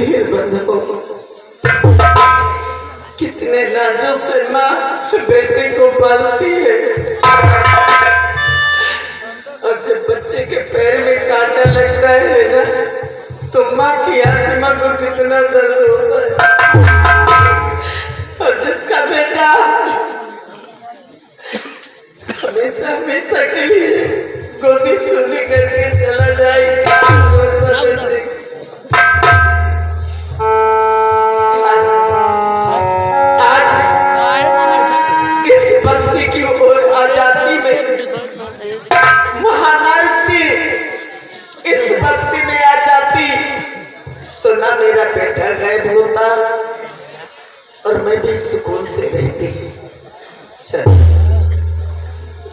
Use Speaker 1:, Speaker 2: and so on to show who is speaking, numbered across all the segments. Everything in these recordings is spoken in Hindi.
Speaker 1: धीर बंधो, कितने नाजों से माँ बेटे को पालती है, और जब बच्चे के पैर में कांटा लगता है ना, तो माँ की आत्मा को कितना दर्द होता है। और जिसका बेटा हमेशा हमेशा के लिए गोदी सुनी करके चला जाएगा, आज इस बस्ती की ओर आजादी में महानायक इस बस्ती में आ जाती तो ना मेरा बेटा गायब होता और मैं भी सुकून से रहती। चल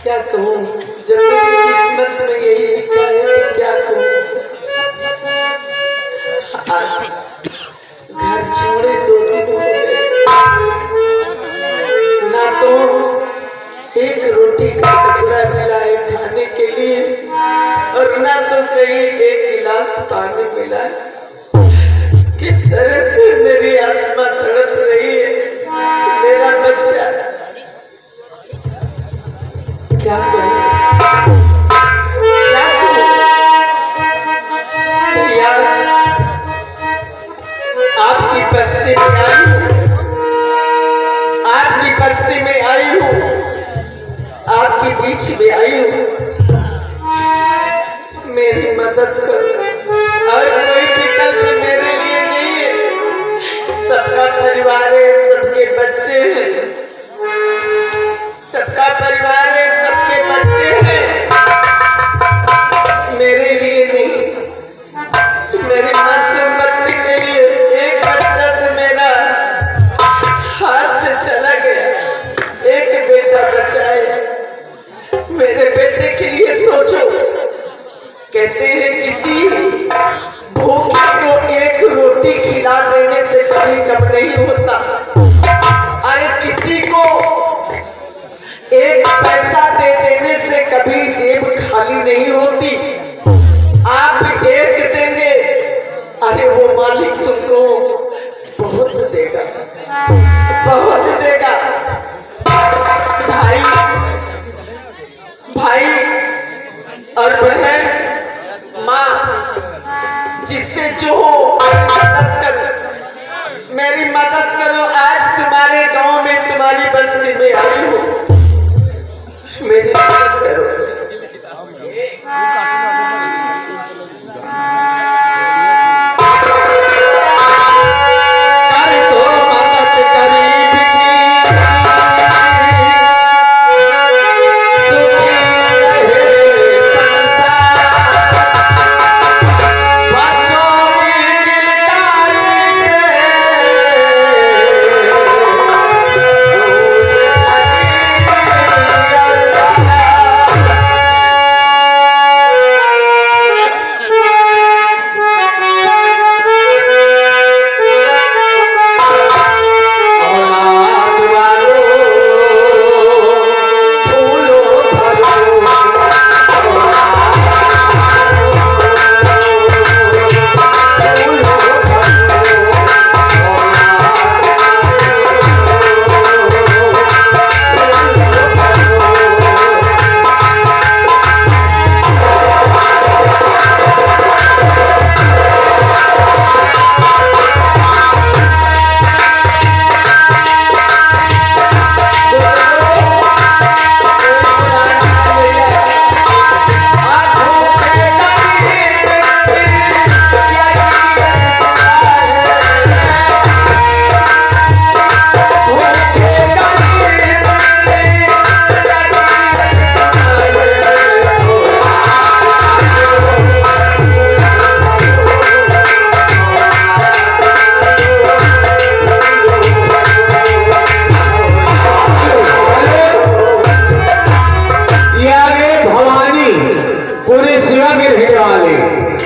Speaker 1: क्या कहूँ, जब मेरी किस्मत में यही लिखा है तो क्या कहूँ। आज घर छोड़े 2 दिन हो गए, ना तो एक रोटी का टुकड़ा मिला है खाने के लिए, और ना तो कहीं एक गिलास पानी मिला है। किस तरह से मेरी आत्मा तड़प रही है। मेरा बच्चा, क्या कहूँ, क्या कहूँ यार। आपकी बस्ती में आई हूँ, आपकी बस्ती में आई हूँ, आपके बीच में आई हूँ, मेरी मदद करो। और कोई विकल्प मेरे लिए नहीं है। सबका परिवार है, सबके बच्चे हैं, सबका परिवार है, सबके बच्चे हैं, मेरे लिए नहीं। मेरी मासूम बच्चे के लिए एक बच्चा तो मेरा हाथ से चला गया, एक बेटा बचा है। मेरे बेटे के लिए सोचो। कहते हैं किसी भूखे को एक रोटी खिला देने से कभी कम नहीं होता। अरे किसी को एक पैसा दे देने से कभी जेब खाली नहीं होती। आप एक देंगे, अरे वो मालिक तुमको बहुत देगा, बहुत देगा। भाई भाई और बहन, माँ, जिससे जो हो मदद करो, मेरी मदद करो। आज तुम्हारे गांव में, तुम्हारी बस्ती में आई हूँ, मेरी मदद करो।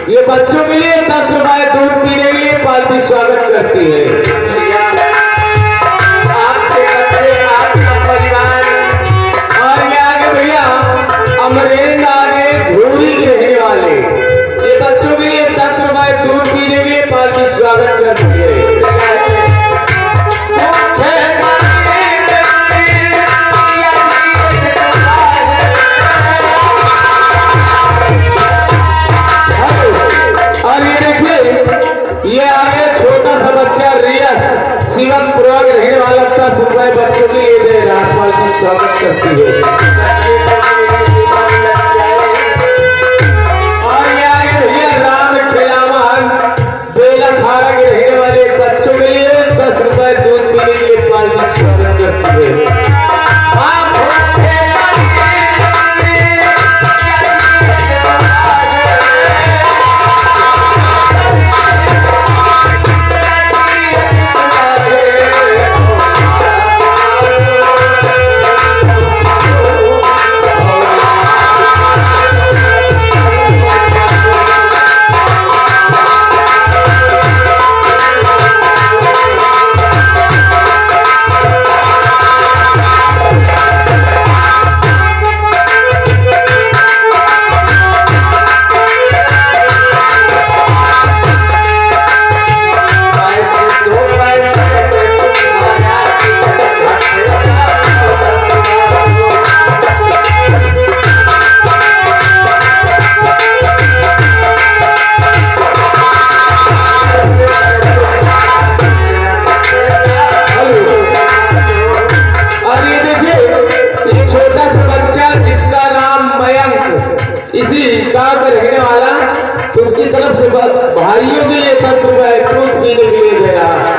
Speaker 2: ये बच्चों के लिए 10 रुपए दूध पीने के लिए पार्टी स्वागत करती है।
Speaker 1: आपके बच्चे, आपका परिवार,
Speaker 2: और ये आगे भैया अमरेंद्र आगे घोरी के रहने वाले, ये बच्चों के लिए 10 रुपए दूध पीने के लिए पार्टी स्वागत करती है। रुपए बच्चों के लिए दे रहा पार्टी स्वागत करती है।
Speaker 1: बच्चे को मेरी उम्र लग जाए।
Speaker 2: और ये आगे भैया राम खिलावन बेला खारा के रहने वाले बच्चों के लिए 10 रुपए दूध पीने के लिए पार्टी स्वागत करती है। उसकी तरफ से भाइयों के लिए 10 रुपए दूध पीने के लिए दे रहा है।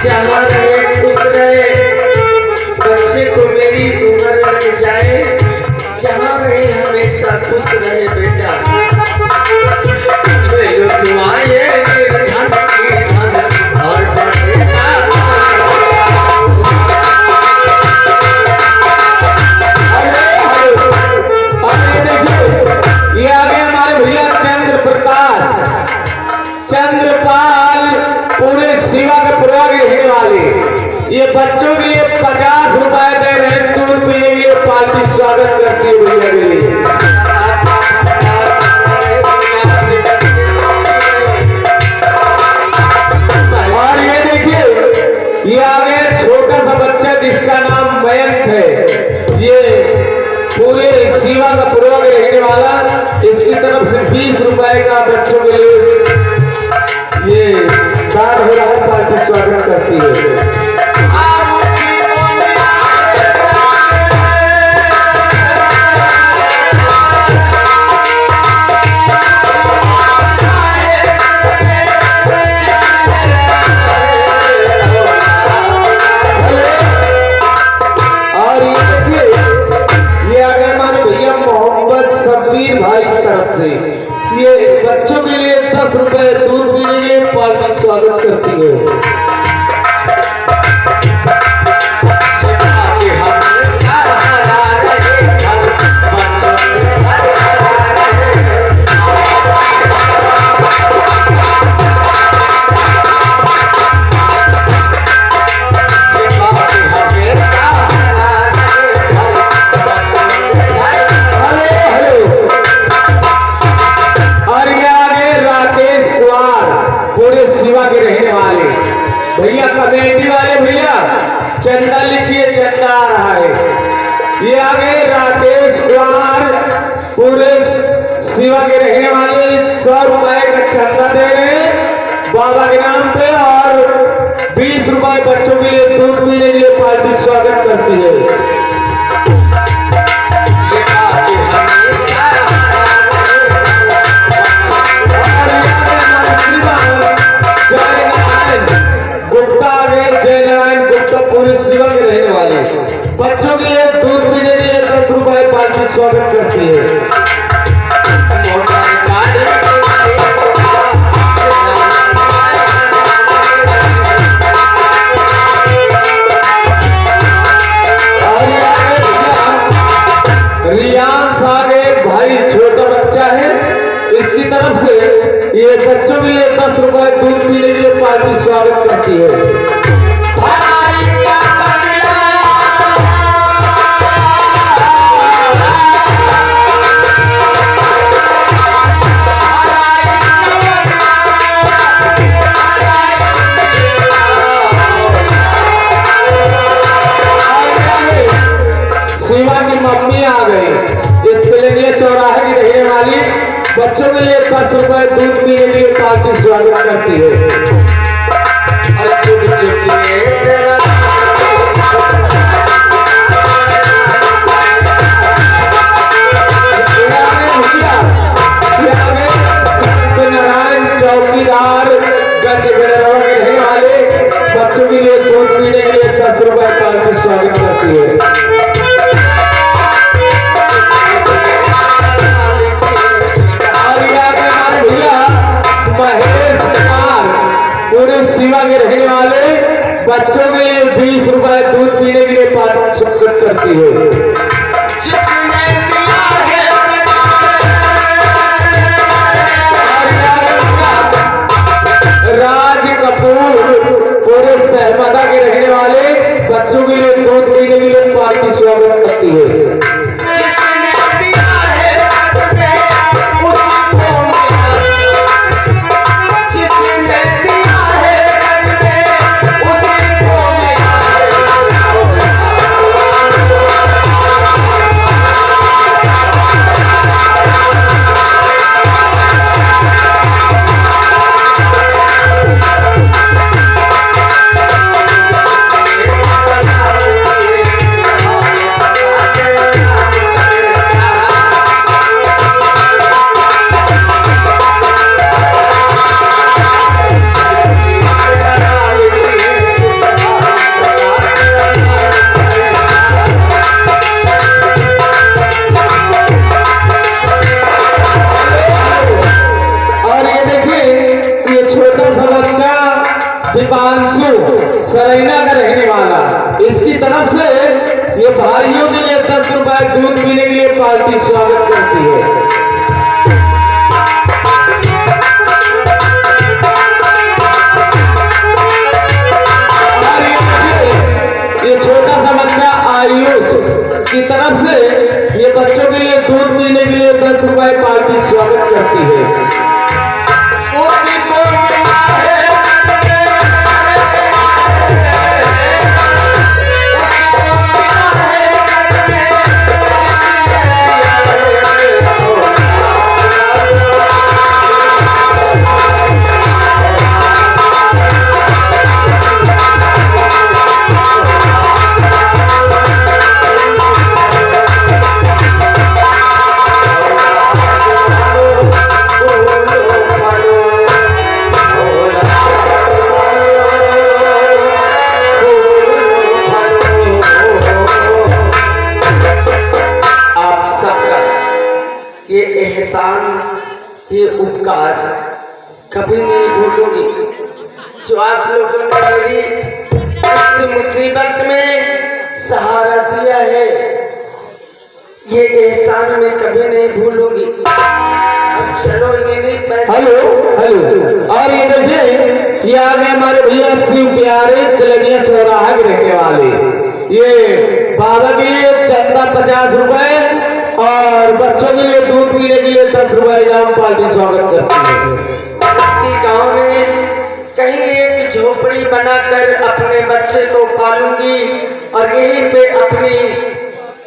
Speaker 1: जहाँ रहे खुश रहे, बच्चे को मेरी उम्र लग जाए। जहाँ रहे हमेशा खुश रहे बेटा। मेरे दुआएं मेरे धन की धन और बढ़ेगा।
Speaker 2: ये आगे हमारे भैया चंद्रपाल पूरे शिवा के पूरा के रहने वाले ये बच्चों के लिए 50 रुपए दे रहे हैं दूध पीने के लिए। पार्टी स्वागत करती है भैया के लिए। और ये देखिए ये आगे छोटा सा बच्चा जिसका नाम मयंक है, ये पूरे शिवा का पूर्वा के रहने वाला, इसकी तरफ से 20 रुपए का बच्चों के लिए ये कार्ड हो रहा है। पार्टी स्वागत करती है। और ये देखिए ये आगे हमारे भैया मोहम्मद शब्बीर भाई की तरफ से ये बच्चों के लिए 10 रुपए दूध पीने के लिए पार्टी स्वागत करती है। भैया कमेटी वाले भैया चंदा लिखिए, चंदा आ रहा है। ये आगे राकेश कुमार पूरे शिवा के रहने वाले 100 रुपए का चंदा दे रहे हैं बाबा के नाम पे। और 20 रुपए बच्चों के लिए दूध पीने के लिए पार्टी स्वागत करती है। पूरे शिवा के रहने वाले बच्चों के लिए दूध पीने के लिए 10 रुपए पार्टी स्वागत करती है। रियांश आगे भाई छोटा बच्चा है, इसकी तरफ से ये बच्चों के लिए 10 रुपए दूध पीने के लिए पार्टी स्वागत करती है। शिवा की मम्मी आ गई। इस प्लेनिया चौराहे की रहने वाली बच्चों के लिए 10 रुपए दूध पीने के लिए पार्टी स्वागत करती है। बच्चों के लिए 20 रुपए दूध पीने के लिए पार्टिसिपेट करती है।
Speaker 1: जिसने दिया है
Speaker 2: राज कपूर पूरे सहमदा के रहने वाले बच्चों के लिए दूध पीने के लिए पार्टी स्वागत करती है।
Speaker 1: जिसने दिया है उसी को मिला, जिसने दिया है उसी को मिला।
Speaker 2: दीपांशु सरैना का रहने वाला, इसकी तरफ से ये भाइयों के लिए 10 रुपए दूध पीने के लिए पार्टी स्वागत करती है। और ये छोटा सा बच्चा आयुष की तरफ से ये बच्चों के लिए दूध पीने के लिए 10 रुपए पार्टी स्वागत करती है।
Speaker 1: ये एहसान, ये उपकार कभी नहीं भूलूंगी जो आप लोगों ने मेरी इस मुसीबत में सहारा दिया है। ये एहसान मैं कभी नहीं भूलूंगी। अब चलो इन्हीं पैसे।
Speaker 2: हेलो और ये देखिए ये आगे हमारे भैया शिव प्यारे तिलनिया चौराहा के रहने वाले, ये बाबा के लिए चंदा 50 रुपए और बच्चों के लिए दूध पीने के लिए 10 रुपए इनाम पार्टी स्वागत करती है।
Speaker 1: इसी गांव में कहीं एक झोपड़ी बनाकर अपने बच्चे को पालूंगी और यहीं पे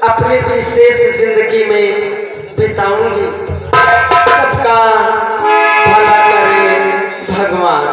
Speaker 1: अपनी विशेष जिंदगी में बिताऊंगी। सबका भला करे भगवान।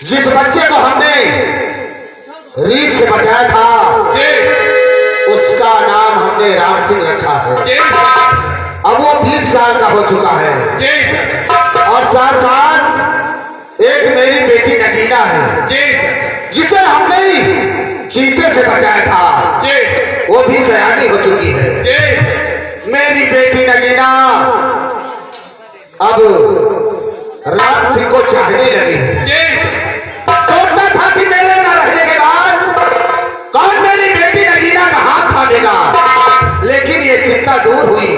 Speaker 2: जिस बच्चे को हमने रीत से बचाया था उसका नाम हमने राम सिंह रखा है। अब वो 20 साल का हो चुका है और साथ साथ एक मेरी बेटी नगीना है जिसे हमने चीते से बचाया था, वो भी सयानी हो चुकी है। मेरी बेटी नगीना अब राम सिंह को चाहने लगी। सोचता था कि मेरे न रहने के बाद कौन मेरी बेटी नगीना का हाथ थामेगा, लेकिन ये चिंता दूर हुई।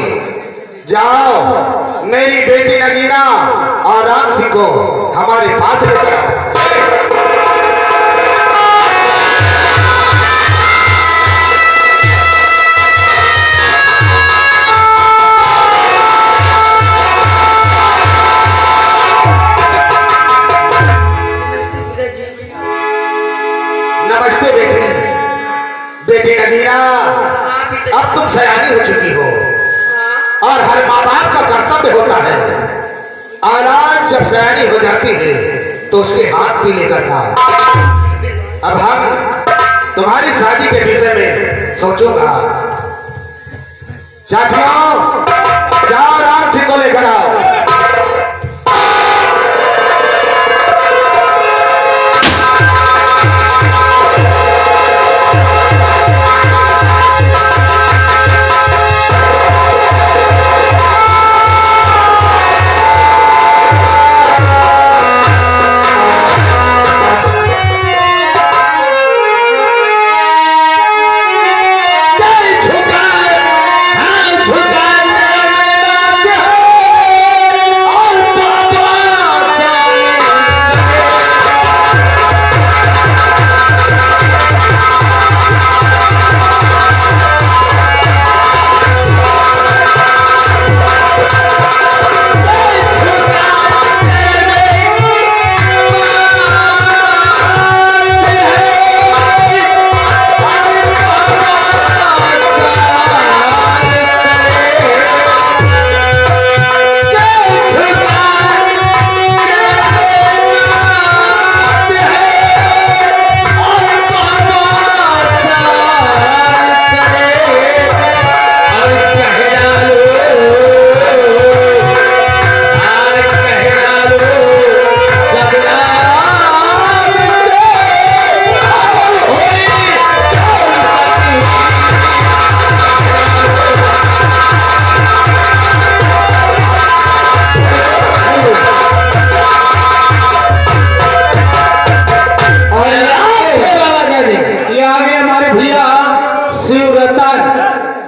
Speaker 2: जाओ मेरी बेटी नगीना और राम सिंह को हमारे पास लेकर आओ।
Speaker 3: अब तुम सयानी हो चुकी हो
Speaker 1: हाँ।
Speaker 3: और हर माँ बाप का कर्तव्य होता है औलाद जब सयानी हो जाती है तो उसके हाथ पीले करना। अब हम तुम्हारी शादी के विषय में सोचूंगा। साथियों जाओ राम सिंह को लेकर आओ।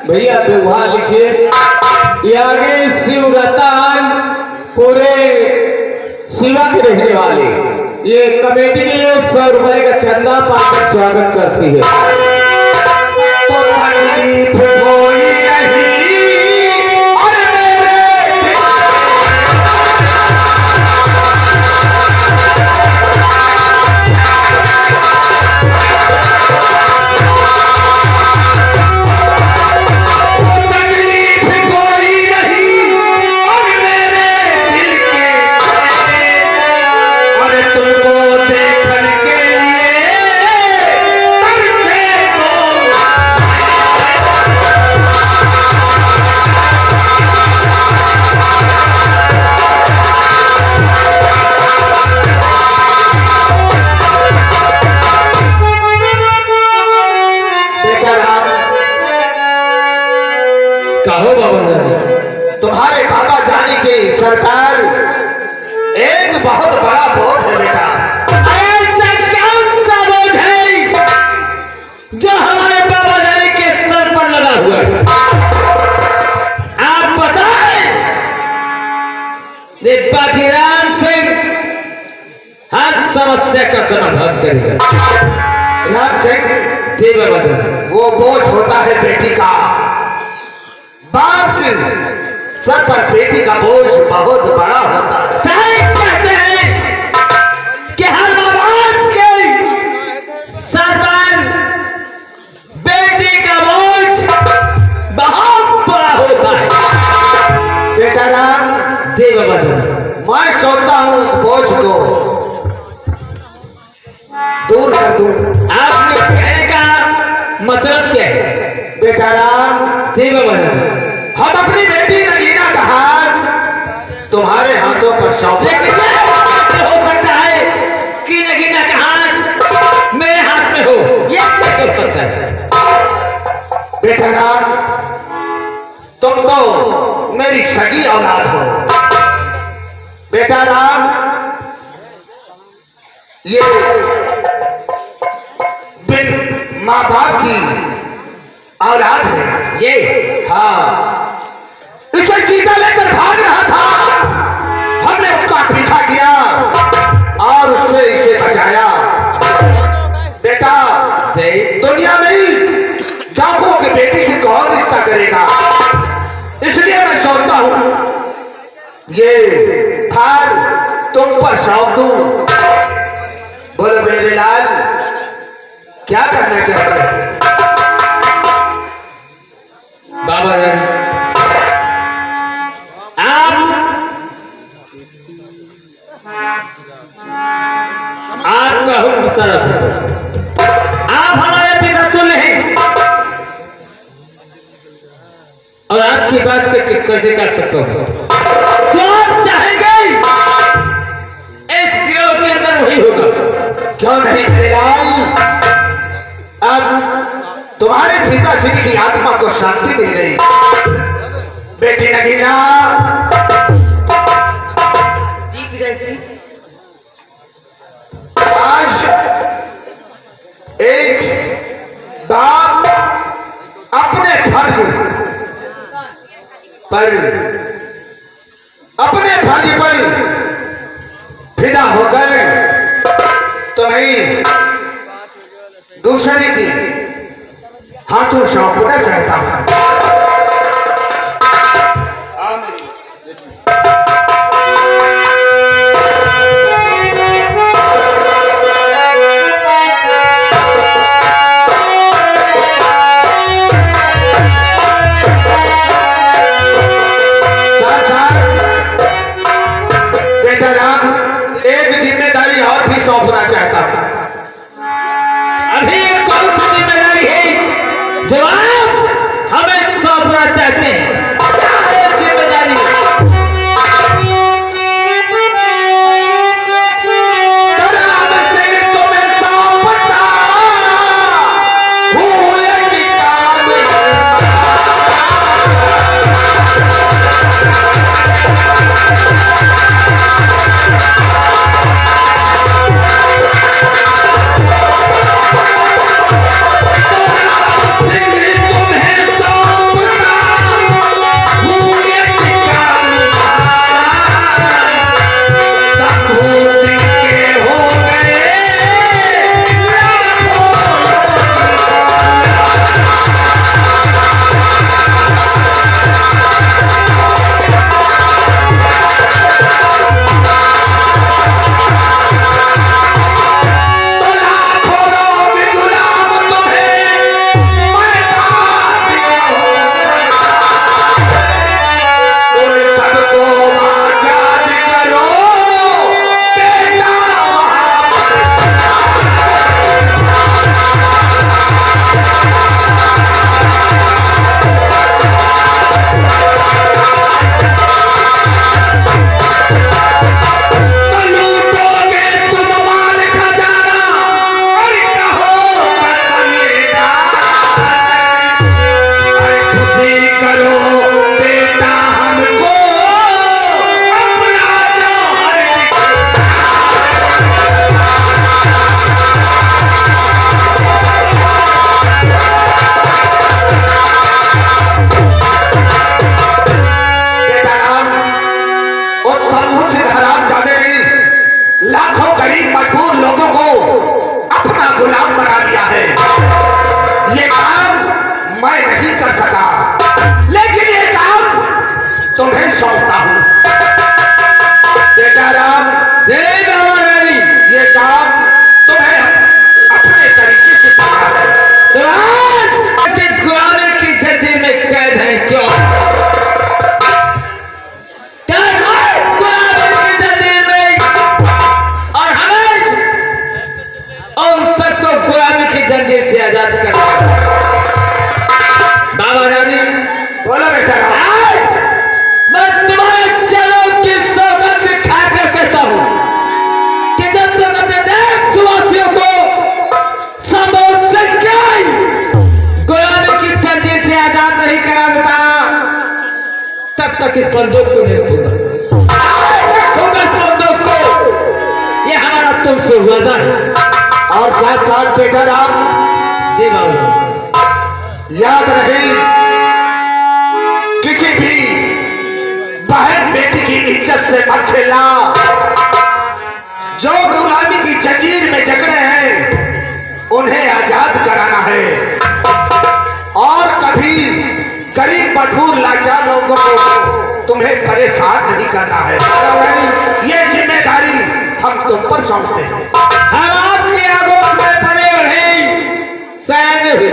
Speaker 2: भैया पे वहां लिखिए। ये आगे शिवरतन पूरे शिवा के रहने वाले ये कमेटी के लिए 100 रुपए का चंदा पाकर स्वागत करती है।
Speaker 3: तो तकलीफ कोई नहीं और मेरे तुम्हारे बाबा जाने के सरकार एक बहुत बड़ा बोझ है बेटा।
Speaker 2: सा बोझ है जो हमारे बाबा जाने के सर पर लगा हुआ है। आप बताएं बाजीराम सिंह हर समस्या का समाधान करेगा।
Speaker 3: राम सिंह
Speaker 2: जी बाबा,
Speaker 3: वो बोझ होता है बेटी का। बाप के सर पर बेटी का बोझ बहुत बड़ा होता है।
Speaker 2: सही कहते हैं कि हर माँ बाप के सर पर बेटी का बोझ बहुत बड़ा होता है।
Speaker 3: बेटा राम
Speaker 2: जी बाबा,
Speaker 3: मैं सोचता हूँ उस बोझ को दूर कर दूं।
Speaker 2: आपने कहने का मतलब क्या है?
Speaker 3: बेटा राम
Speaker 2: जी बाबा,
Speaker 3: हम अपनी बेटी नगीना का हाथ तुम्हारे हाथों पर सौंप।
Speaker 2: लेकिन हो सकता है कि नगीना का हाथ मेरे हाथ में हो, यह क्या कर सकता है?
Speaker 3: बेटा राम तुम तो मेरी सगी औलाद हो। बेटा राम ये बिन माँ बाप की औलाद है।
Speaker 2: ये
Speaker 3: हाँ, इसे चीता लेकर भाग रहा था। हमने उसका पीछा किया और उससे इसे बचाया। बेटा दुनिया में ही डाकुओं की बेटी से कौन रिश्ता करेगा, इसलिए मैं सोचता हूं ये भार तुम पर सौंप दूं। बोलो मेरे लाल क्या कहना चाहते हो?
Speaker 2: आपका हुक्म शरत, आप हमारे पिता तुल्य हैं और आपकी बात से कैसे कर सकता हूं? जो आप चाहेंगे इस गिरोह के अंदर वही होगा।
Speaker 3: क्यों नहीं मेरे लाल? अब तुम्हारे पिताश्री की आत्मा को शांति मिल गई। बेटी नगीना,
Speaker 1: जी पिताश्री।
Speaker 3: आज एक बाप अपने फर्ज पर फिदा होकर तुम्हें दूसरे की हाथों सौंपना चाहता हूं। एक जिम्मेदारी और भी सौंपना चाहता हूं।
Speaker 2: अभी कौन सी जिम्मेदारी है जो आप हमें सौंपना चाहते हैं? क्या है जिम्मेदारी?
Speaker 3: तुम्हें सौंपता हूं एक काम।
Speaker 2: तक इस बंदूक को नहीं रखूंगा, इस बंदूक को। ये हमारा तुमसे वादा है।
Speaker 3: और साथ साथ बेटा राम
Speaker 2: जी बाबू,
Speaker 3: याद रहे किसी भी बहन बेटी की इज्जत से मत खेलना। जो गुलामी की जंजीर में जकड़े हैं उन्हें आजाद कराना है और कभी गरीब मजबूर लाचार लोगों को तुम्हें परेशान नहीं करना है। ये जिम्मेदारी हम तुम पर सौंपते हैं।
Speaker 2: हम आपकी आगोश में पड़े रहे सैन्य हुए।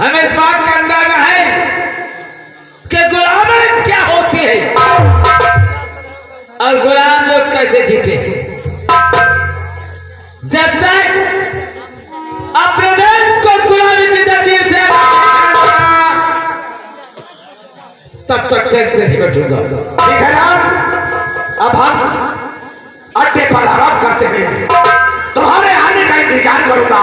Speaker 2: हमें इस बात का अंदाजा है कि गुलामी क्या होती है और गुलाम लोग कैसे जीते। जब तक अपने देश को गुलामी की तकलीफ से तब तक कैसे नहीं बैठूंगा।
Speaker 3: ठीक है ना, अब हम अड्डे पर आराम करते हैं, तुम्हारे आने का इंतजार करूंगा।